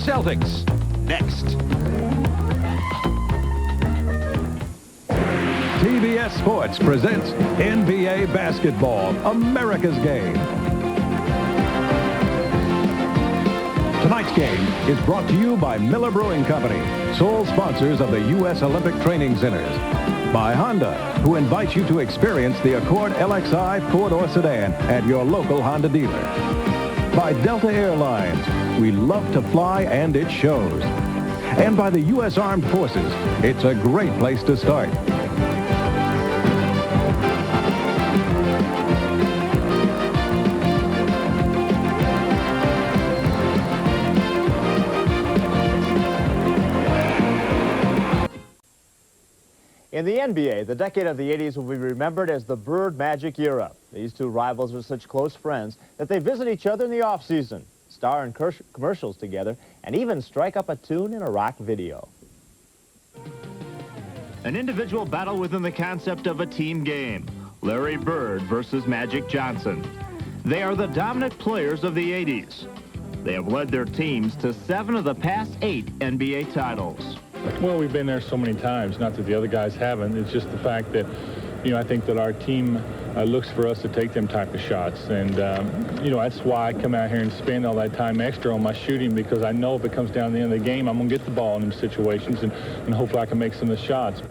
Celtics. Next. TBS Sports presents NBA Basketball, America's game. Tonight's game is brought to you by Miller Brewing Company, sole sponsors of the U.S. Olympic Training Centers. By Honda, who invites you to experience the Accord LXI four-door sedan at your local Honda dealer. By Delta Airlines, we love to fly and it shows. And by the U.S. Armed Forces, it's a great place to start. In the NBA, the decade of the 80s will be remembered as the Bird Magic era. These two rivals are such close friends that they visit each other in the off-season, star in commercials together, and even strike up a tune in a rock video. An individual battle within the concept of a team game. Larry Bird versus Magic Johnson. They are the dominant players of the 80s. They have led their teams to 7 of the past 8 NBA titles. Well, we've been there so many times, not that the other guys haven't. It's just the fact that, I think that our team looks for us to take them type of shots. And, that's why I come out here and spend all that time extra on my shooting, because I know if it comes down to the end of the game, I'm going to get the ball in them situations, and hopefully I can make some of the shots.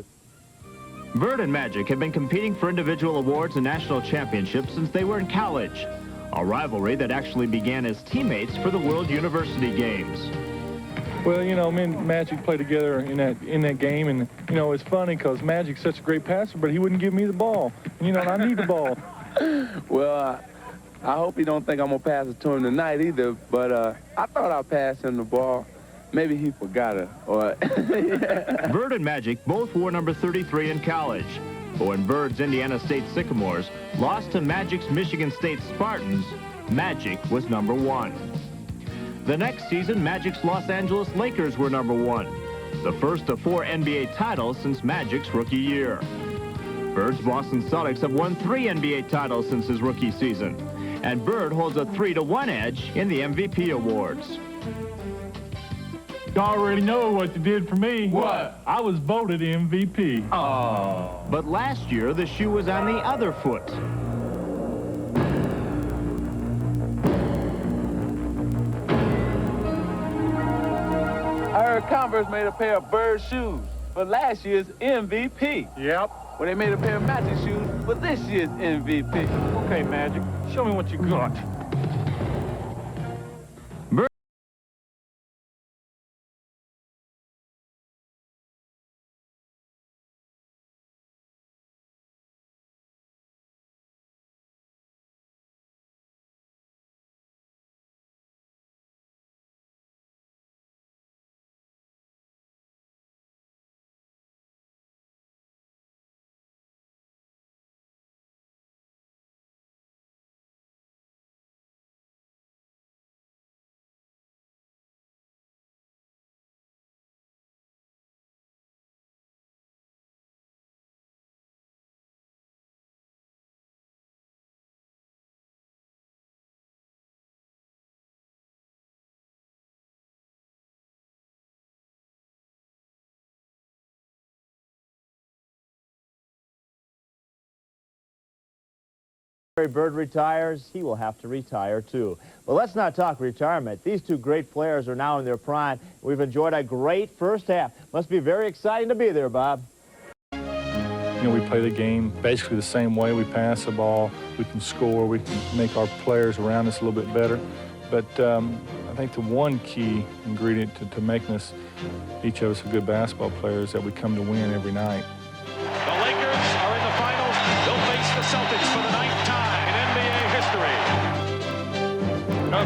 Bird and Magic have been competing for individual awards and national championships since they were in college. A rivalry that actually began as teammates for the World University Games. Well, me and Magic played together in that game, and, it's funny because Magic's such a great passer, but he wouldn't give me the ball. And I need the ball. Well, I hope he don't think I'm going to pass it to him tonight either, but I thought I passed him the ball. Maybe he forgot it. Or yeah. Bird and Magic both wore number 33 in college. But when Bird's Indiana State Sycamores lost to Magic's Michigan State Spartans, Magic was number 1. The next season, Magic's Los Angeles Lakers were number 1, the first of 4 NBA titles since Magic's rookie year. Bird's Boston Celtics have won 3 NBA titles since his rookie season, and Bird holds a 3-1 edge in the MVP awards. You already know what you did for me. What? I was voted MVP. Oh. But last year, the shoe was on the other foot. I heard Converse made a pair of Bird shoes for last year's MVP. Yep. When they made a pair of Magic shoes for this year's MVP. Okay, Magic, show me what you got. Bird retires, he will have to retire too. But let's not talk retirement. These two great players are now in their prime. We've enjoyed a great first half. Must be very exciting to be there, Bob. We play the game basically the same way. We pass the ball, we can score, we can make our players around us a little bit better. But I think the one key ingredient to making us, each of us, a good basketball player is that we come to win every night. The Lakers are in the finals. They'll face the Celtics for the 9th time in NBA history.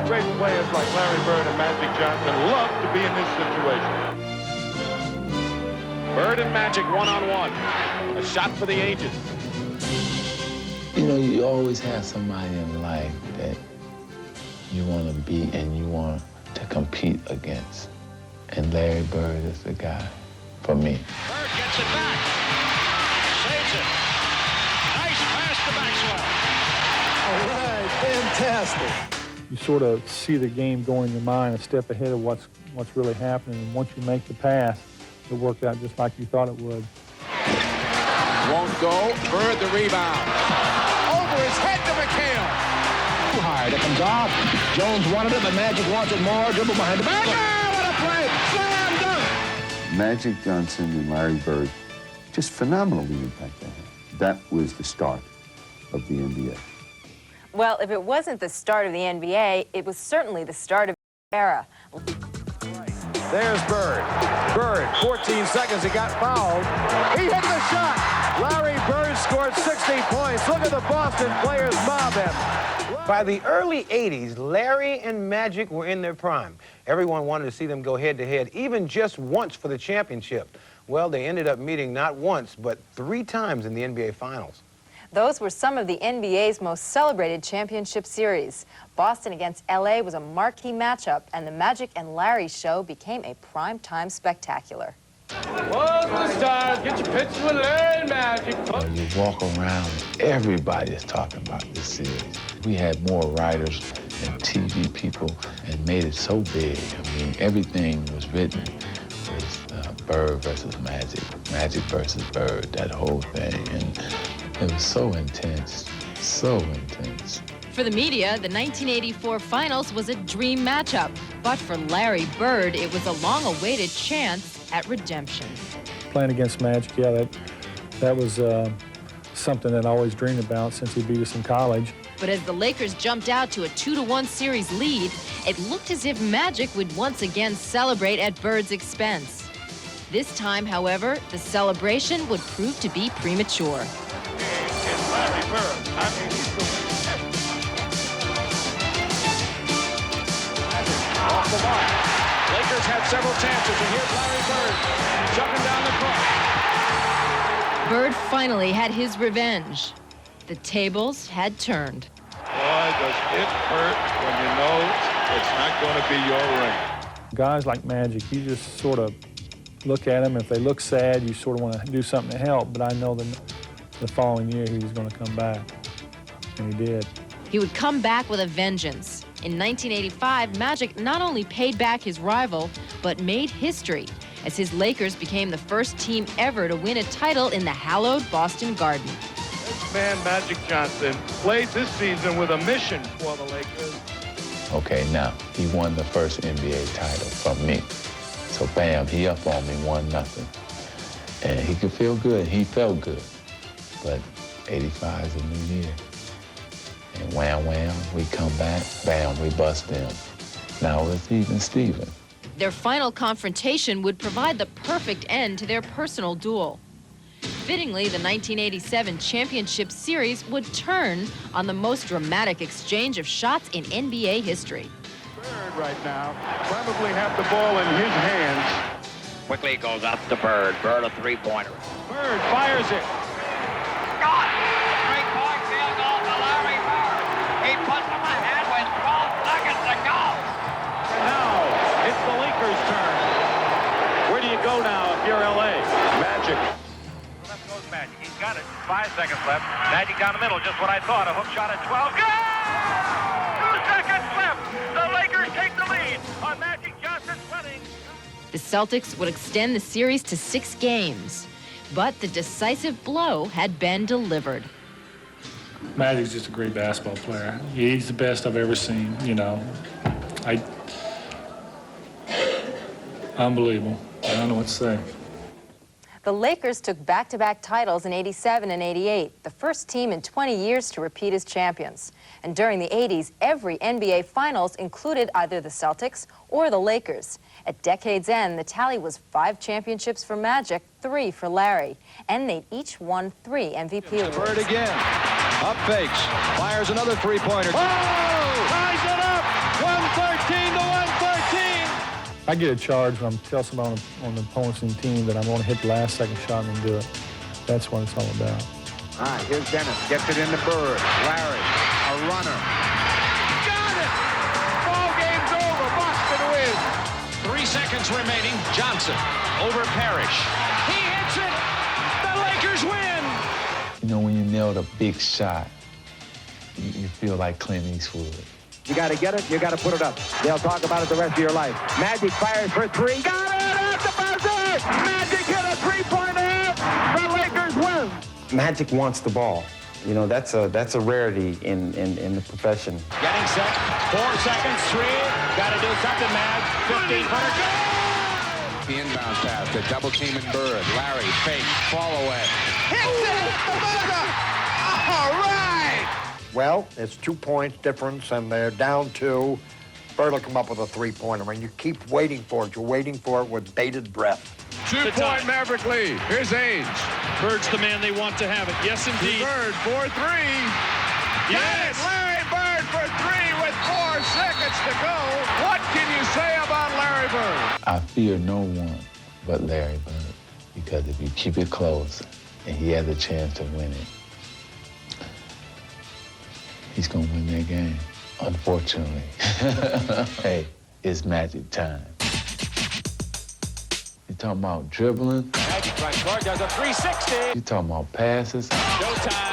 Great players like Larry Bird and Magic Johnson love to be in this situation. Bird and Magic one-on-one. A shot for the ages. You always have somebody in life that you want to beat and you want to compete against. And Larry Bird is the guy for me. Bird gets it back. Saves it. Nice pass to Maxwell. All right, fantastic. You sort of see the game going in your mind a step ahead of what's what's really happening. And once you make the pass, it worked out just like you thought it would. Won't go. Bird the rebound. Over his head to McHale. Too high. That comes off. Jones wanted it, but Magic wants it more. Dribble behind the back. Oh, what a play! Slam dunk! Magic Johnson and Larry Bird, just phenomenal, the impact they had. That was the start of the NBA. Well, if it wasn't the start of the NBA, it was certainly the start of the era. There's Bird. Bird, 14 seconds, he got fouled. He hit the shot. Larry Bird scored 60 points. Look at the Boston players mob him. By the early 80s, Larry and Magic were in their prime. Everyone wanted to see them go head-to-head, even just once for the championship. Well, they ended up meeting not once, but 3 times in the NBA Finals. Those were some of the NBA's most celebrated championship series. Boston against LA was a marquee matchup, and the Magic and Larry show became a primetime spectacular. Whoa, the stars, get your picture with Larry and Magic. When you walk around, everybody's talking about this series. We had more writers and TV people and made it so big. I mean, everything was written. It was Bird versus Magic, Magic versus Bird, that whole thing. And it was so intense, so intense. For the media, the 1984 finals was a dream matchup. But for Larry Bird, it was a long-awaited chance at redemption. Playing against Magic, yeah, that was something that I always dreamed about since he beat us in college. But as the Lakers jumped out to a 2-1 series lead, it looked as if Magic would once again celebrate at Bird's expense. This time, however, the celebration would prove to be premature. It's Larry Bird. Off the mark. Lakers had several chances, and here's Larry Bird jumping down the court. Bird finally had his revenge. The tables had turned. Boy, does it hurt when you know it's not going to be your ring. Guys like Magic, you just sort of look at them. If they look sad, you sort of want to do something to help. But I know that the following year he was going to come back, and he did. He would come back with a vengeance. In 1985, Magic not only paid back his rival, but made history, as his Lakers became the first team ever to win a title in the hallowed Boston Garden. This man, Magic Johnson, played this season with a mission for the Lakers. Okay, now, he won the first NBA title from me. So bam, he up on me 1-0. And he could feel good, he felt good. But 85 is a new year. And wham, wham, we come back, bam, we bust them. Now it's even Steven. Their final confrontation would provide the perfect end to their personal duel. Fittingly, the 1987 championship series would turn on the most dramatic exchange of shots in NBA history. Bird right now probably have the ball in his hands. Quickly goes up to Bird. Bird a three-pointer. Bird fires it. Got it! Three-point field goal to Larry Bird. He puts them ahead with 12 seconds to go. And now it's the Lakers' turn. Where do you go now if you're LA? Magic. Left goes Magic. He's got it. 5 seconds left. Magic down the middle, just what I thought. A hook shot at 12. Good! 2 seconds left. The Lakers take the lead on Magic Johnson's wedding. The Celtics would extend the series to 6 games. But the decisive blow had been delivered. Magic's just a great basketball player. He's the best I've ever seen, you know. Unbelievable. I don't know what to say. The Lakers took back-to-back titles in '87 and '88, the first team in 20 years to repeat as champions. And during the '80s, every NBA Finals included either the Celtics or the Lakers. At decade's end, the tally was 5 championships for Magic, 3 for Larry, and they each won 3 MVP awards. Bird again. Up fakes. Fires another three-pointer. Oh! Ties it up! 113 to 113! I get a charge when I'm telling someone on the opponent's team that I'm going to hit the last second shot and do it. That's what it's all about. All right, here's Dennis. Gets it into Bird. Larry, a runner. Got it! Ball game's over. Boston wins. 3 seconds remaining. Johnson over Parrish. He hits it. The Lakers win. You know, when you nailed a big shot, you feel like Clint Eastwood. You got to get it. You got to put it up. They'll talk about it the rest of your life. Magic fires for three. Got it at the buzzer. Magic hit a three-pointer. The Lakers win. Magic wants the ball. You know, that's a rarity in the profession. Getting set. 4 seconds. 3. Got to do something, Mad. 15-footer. The inbound pass to double team and Bird. Larry fake fall away. Hits it at the buzzer. All right. Well, it's 2 points difference, and they're down 2. Bird will come up with a three-pointer, and you keep waiting for it. You're waiting for it with bated breath. 2-point Maverick lead. Here's Age. Bird's the man they want to have it. Yes, indeed. Bird for 3. Yes! Larry Bird for 3 with 4 seconds to go. What can you say about Larry Bird? I fear no one but Larry Bird, because if you keep it close and he has a chance to win it, he's gonna win that game, unfortunately. Hey, it's Magic time. You talking about dribbling? Magic front court does a 360. You talking about passes? Showtime.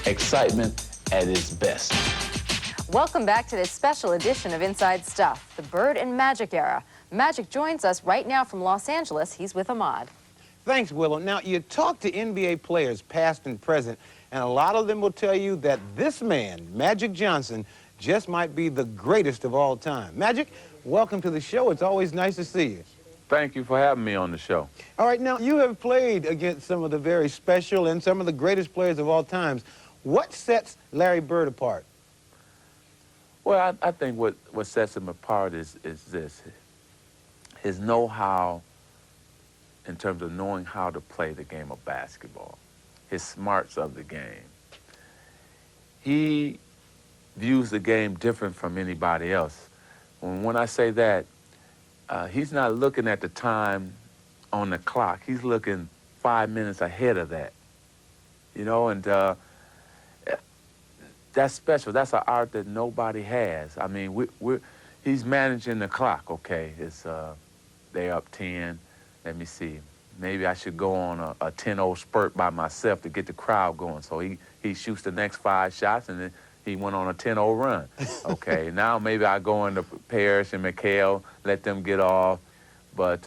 Excitement at its best. Welcome back to this special edition of Inside Stuff, the Bird and Magic era. Magic joins us right now from Los Angeles. He's with Ahmad. Thanks, Willow. Now, you talk to NBA players, past and present, and a lot of them will tell you that this man, Magic Johnson, just might be the greatest of all time. Magic, welcome to the show. It's always nice to see you. Thank you for having me on the show. All right, now, you have played against some of the very special and some of the greatest players of all times. What sets Larry Bird apart? Well, I think what sets him apart is this. His know-how in terms of knowing how to play the game of basketball. His smarts of the game. He views the game different from anybody else. When I say that, he's not looking at the time on the clock. He's looking 5 minutes ahead of that. You know, and that's special. That's an art that nobody has. I mean, he's managing the clock, okay. It's, they're up 10. Let me see. Maybe I should go on a 10-0 spurt by myself to get the crowd going. So he shoots the next 5 shots, and then he went on a 10-0 run. Okay, now maybe I go into Parrish and McHale, let them get off. But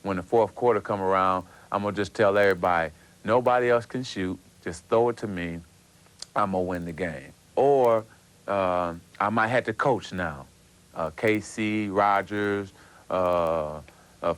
when the fourth quarter come around, I'm going to just tell everybody, nobody else can shoot. Just throw it to me. I'm going to win the game. Or I might have to coach now. KC, Rogers,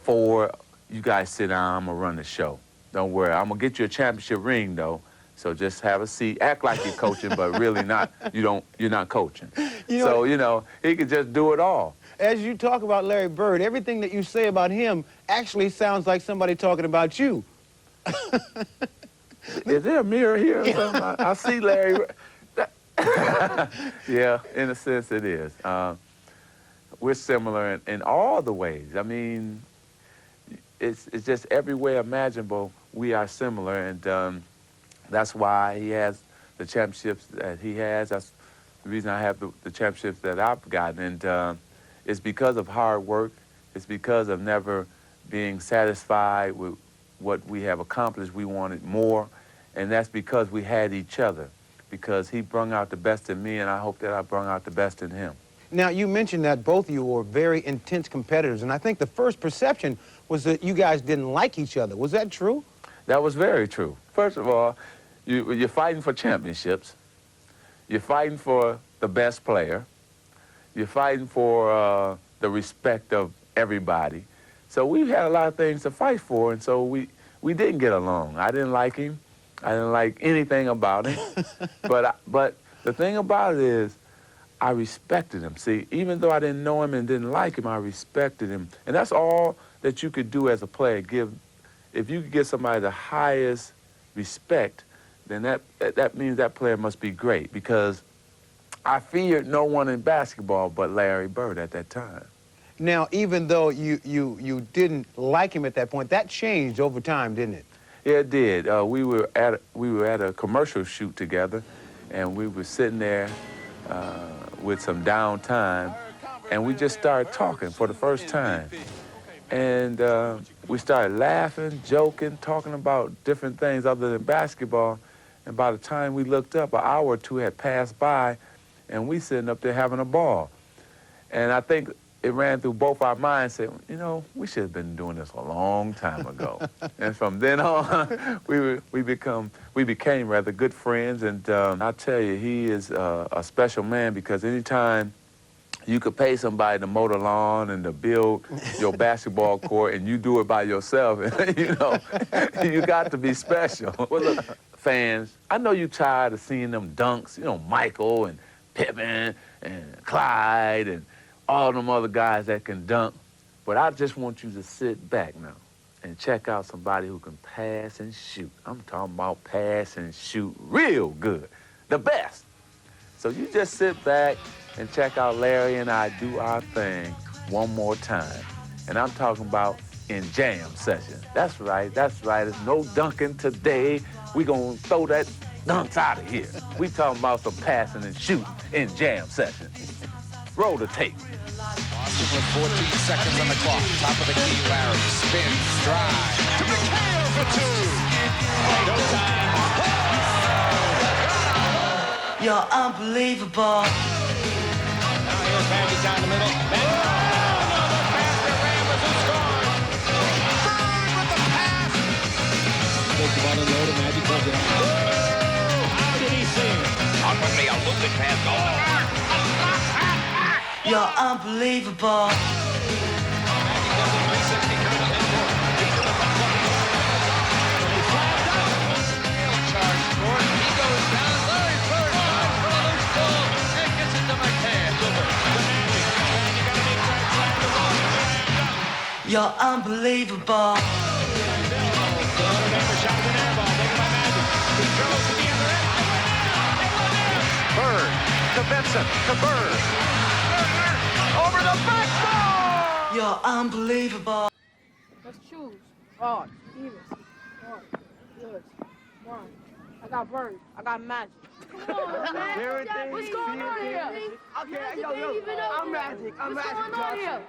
Ford, you guys sit down, I'm going to run the show. Don't worry. I'm going to get you a championship ring, though. So just have a seat. Act like you're coaching, but really not. You're not coaching. So, you know, he could just do it all. As you talk about Larry Bird, everything that you say about him actually sounds like somebody talking about you. Is there a mirror here or something? I see Larry. Yeah, in a sense it is. We're similar in all the ways. I mean, it's just every way imaginable we are similar, and that's why he has the championships that he has. That's the reason I have the championships that I've gotten, and it's because of hard work. It's because of never being satisfied with what we have accomplished. We wanted more, and that's because we had each other, because he brought out the best in me, and I hope that I brought out the best in him. Now, you mentioned that both of you were very intense competitors, and I think the first perception was that you guys didn't like each other. Was that true? That was very true. First of all, you're fighting for championships. You're fighting for the best player. You're fighting for the respect of everybody. So we've had a lot of things to fight for, and so we didn't get along. I didn't like him. I didn't like anything about him. But the thing about it is, I respected him. See, even though I didn't know him and didn't like him, I respected him. And that's all that you could do as a player. If you could give somebody the highest respect, then that means that player must be great, because I feared no one in basketball but Larry Bird at that time. Now, even though you didn't like him at that point, that changed over time, didn't it? Yeah, it did. We were at a commercial shoot together, and we were sitting there with some downtime, and we just started talking for the first time. And we started laughing, joking, talking about different things other than basketball. And by the time we looked up, an hour or two had passed by, and we sitting up there having a ball. And I think it ran through both our minds, said, you know, we should have been doing this a long time ago. And from then on, we became rather good friends. And I tell you, he is a special man, because anytime you could pay somebody to mow the lawn and to build your basketball court, and you do it by yourself, you know, you got to be special. Well, look, fans, I know you're tired of seeing them dunks, you know, Michael and Pippen and Clyde and all them other guys that can dunk. But I just want you to sit back now and check out somebody who can pass and shoot. I'm talking about pass and shoot real good, the best. So you just sit back and check out Larry and I do our thing one more time. And I'm talking about in jam session. That's right, there's no dunking today. We gonna throw that dunks out of here. We talking about some passing and shooting in jam session. Roll the tape. Boston with 14 seconds on the clock. Top of the key, Larry. Spin, stride. To the tail for two. No time. You're unbelievable. Now here's Magic down the middle. Another pass to Rambis, who scores. Bird with the pass. Takes the ball in low to Magic, goes it out. How did he see it? Out with me, a looping pass going. You're unbelievable. Magic does it 360 count at midcourt. He's in the front court. He flagged up. Field charge scored. He goes down. Larry Bird dives for a loose ball and gets it to McCann. Over to Magic. Magic got a big right slam to ball. You're unbelievable. Shot with an air ball taken by Magic. Controls to the other end. Bird to Benson to Bird. Over the backboard! You're unbelievable. Let's choose. Odd, even, hard, good, one. I got Bird. I got Magic. Come on, man. What's going on here? Okay, yo, I'm Magic. I'm Magic. What's going on here?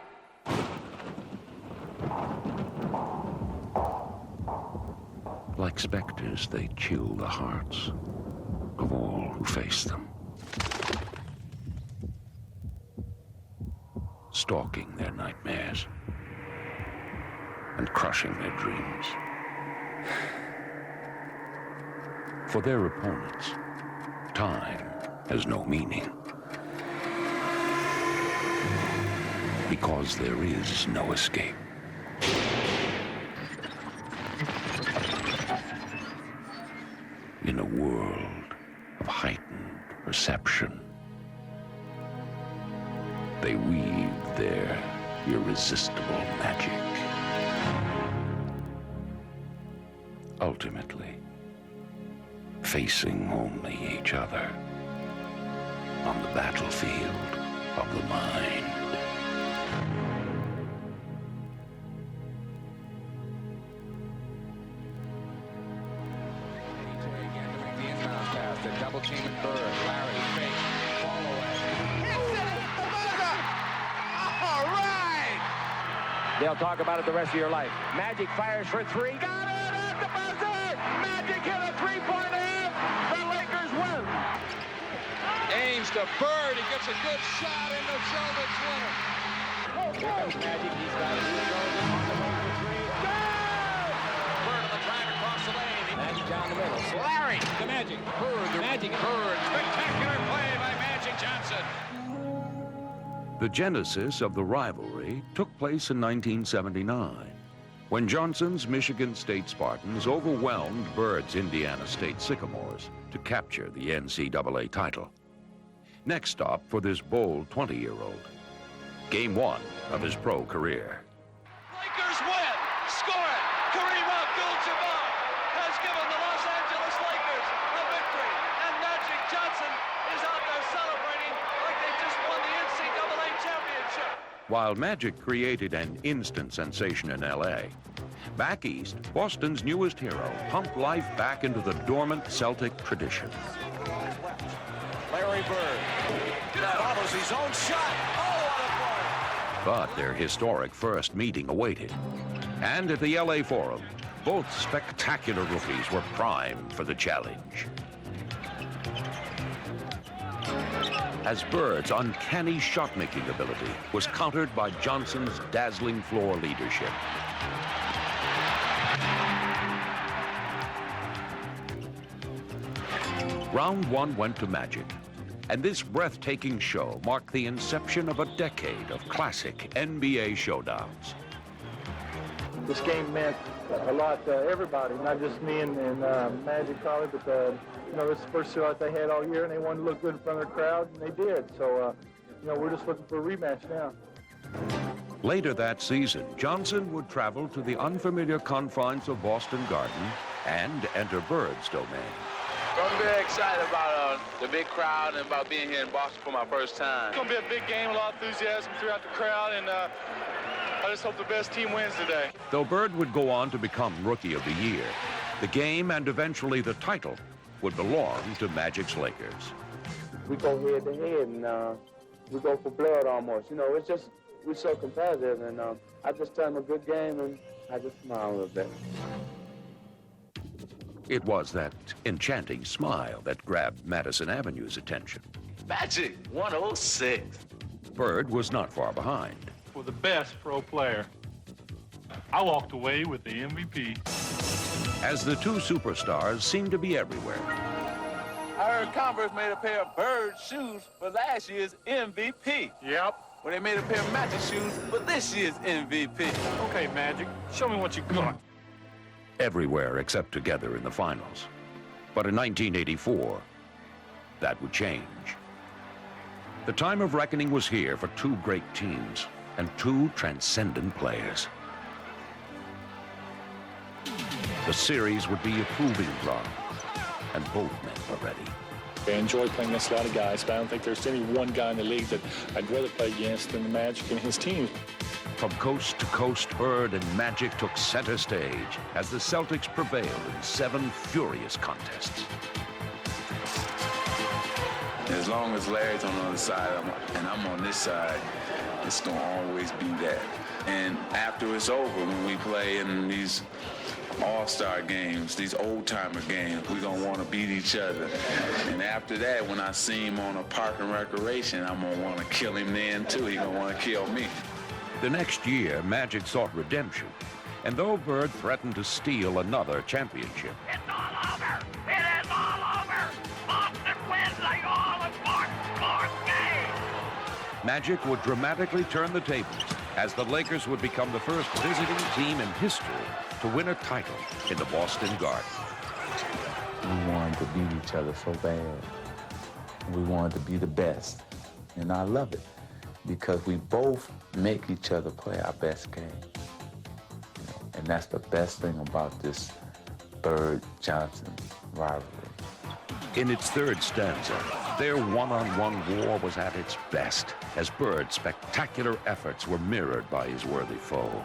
Like specters, they chill the hearts of all who face them, stalking their nightmares and crushing their dreams. For their opponents, time has no meaning, because there is no escape. In a world of heightened perception, they weave their irresistible magic. Ultimately, facing only each other on the battlefield of the mind. Double team at Bird. Larry fake. Ball away. Hits it at the buzzer. All right. They'll talk about it the rest of your life. Magic fires for three. Got it at the buzzer. Magic hit a three-pointer. The Lakers win. Aims to Bird. He gets a good shot in the Celtics winner. Here comes Magic. He's got it. He goes on the way for three. Good! Bird on the drive across the lane. Magic down the middle. Larry. The Magic. Bird. The Magic. Bird. Spectacular play by Magic Johnson. The genesis of the rivalry took place in 1979, when Johnson's Michigan State Spartans overwhelmed Bird's Indiana State Sycamores to capture the NCAA title. Next stop for this bold 20-year-old, Game 1 of his pro career. Lakers win. Score it. Kareem Abdul-Jabbar has given the Los Angeles Lakers a victory. And Magic Johnson is out there celebrating like they just won the NCAA championship. While Magic created an instant sensation in L.A., back east, Boston's newest hero pumped life back into the dormant Celtic tradition. Larry Bird follows his own shot. Oh, what a play. But their historic first meeting awaited. And at the L.A. Forum, both spectacular rookies were primed for the challenge. as Bird's uncanny shot-making ability was countered by Johnson's dazzling floor leadership. Round one went to Magic, and this breathtaking show marked the inception of a decade of classic NBA showdowns. This game meant a lot to everybody, not just me and Magic probably, but you know, this is the first shot they had all year, and they wanted to look good in front of the crowd, and they did. So, you know, we're just looking for a rematch now. Later that season, Johnson would travel to the unfamiliar confines of Boston Garden and enter Bird's domain. I'm very excited about the big crowd and about being here in Boston for my first time. It's going to be a big game, a lot of enthusiasm throughout the crowd, and I just hope the best team wins today. Though Bird would go on to become Rookie of the Year, the game and eventually the title would belong to Magic's Lakers. We go head to head, and we go for blood almost. You know, it's just, we're so competitive, and I just tell them a good game, and I just smile a little bit. It was that enchanting smile that grabbed Madison Avenue's attention. Magic 106. Bird was not far behind. For the best pro player, I walked away with the MVP. As the two superstars seemed to be everywhere. I heard Converse made a pair of Bird shoes for last year's MVP. Yep. Well, they made a pair of Magic shoes for this year's MVP. Okay, Magic, show me what you got. Everywhere except together in the finals. But in 1984, that would change. The time of reckoning was here for two great teams and two transcendent players. The series would be a proving ground, and both men were ready. I enjoy playing against a lot of guys, but I don't think there's any one guy in the league that I'd rather play against than the Magic and his team. From coast to coast, Bird and Magic took center stage as the Celtics prevailed in 7 furious contests. As long as Larry's on the other side and I'm on this side, it's going to always be that. And after it's over, when we play in these all-star games, these old-timer games, we're going to want to beat each other. And after that, when I see him on a park and recreation, I'm going to want to kill him then, too. He's going to want to kill me. The next year, Magic sought redemption, and though Bird threatened to steal another championship, It's all over. It is all over. Boston wins the all-important fourth game. Magic would dramatically turn the tables as the Lakers would become the first visiting team in history to win a title in the Boston Garden. We wanted to beat each other so bad. We wanted to be the best, and I love it because we both make each other play our best game. You know, and that's the best thing about this Bird-Johnson rivalry. In its third stanza, their one-on-one war was at its best as Bird's spectacular efforts were mirrored by his worthy foe.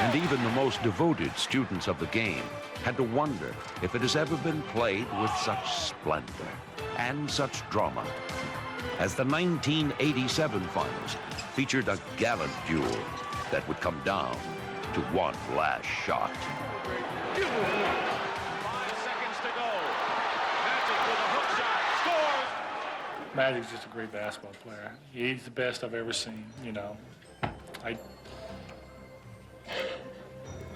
And even the most devoted students of the game had to wonder if it has ever been played with such splendor and such drama, as the 1987 finals featured a gallant duel that would come down to one last shot. 5 seconds to go. Magic with a hook shot. Scores. Magic's just a great basketball player. He's the best I've ever seen, you know.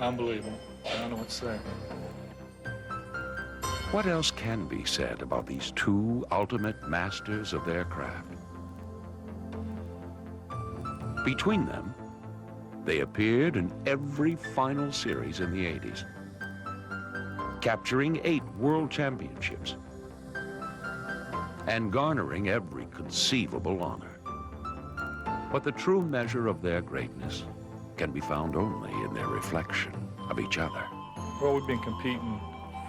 Unbelievable. I don't know what to say. What else can be said about these two ultimate masters of their craft? Between them, they appeared in every final series in the 80s, capturing 8 world championships and garnering every conceivable honor. But the true measure of their greatness can be found only in their reflection of each other. Well, we've been competing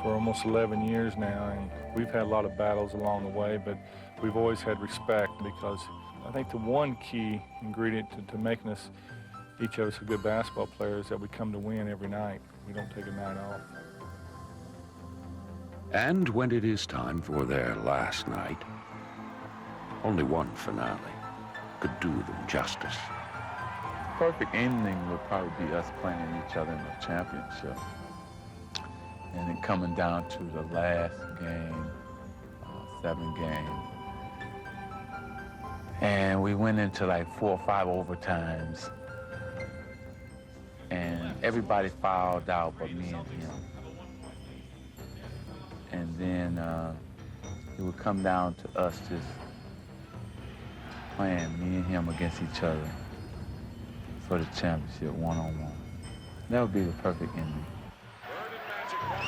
for almost 11 years now, and we've had a lot of battles along the way, but we've always had respect because I think the one key ingredient to making us, each of us, a good basketball player is that we come to win every night. We don't take a night off. And when it is time for their last night, only one finale could do them justice. Perfect ending would probably be us playing each other in the championship. And then coming down to the last game, 7 games. And we went into like 4 or 5 overtimes. And everybody fouled out but me and him. And then it would come down to us just playing, me and him against each other for the championship one-on-one. That would be the perfect ending. Bird and Magic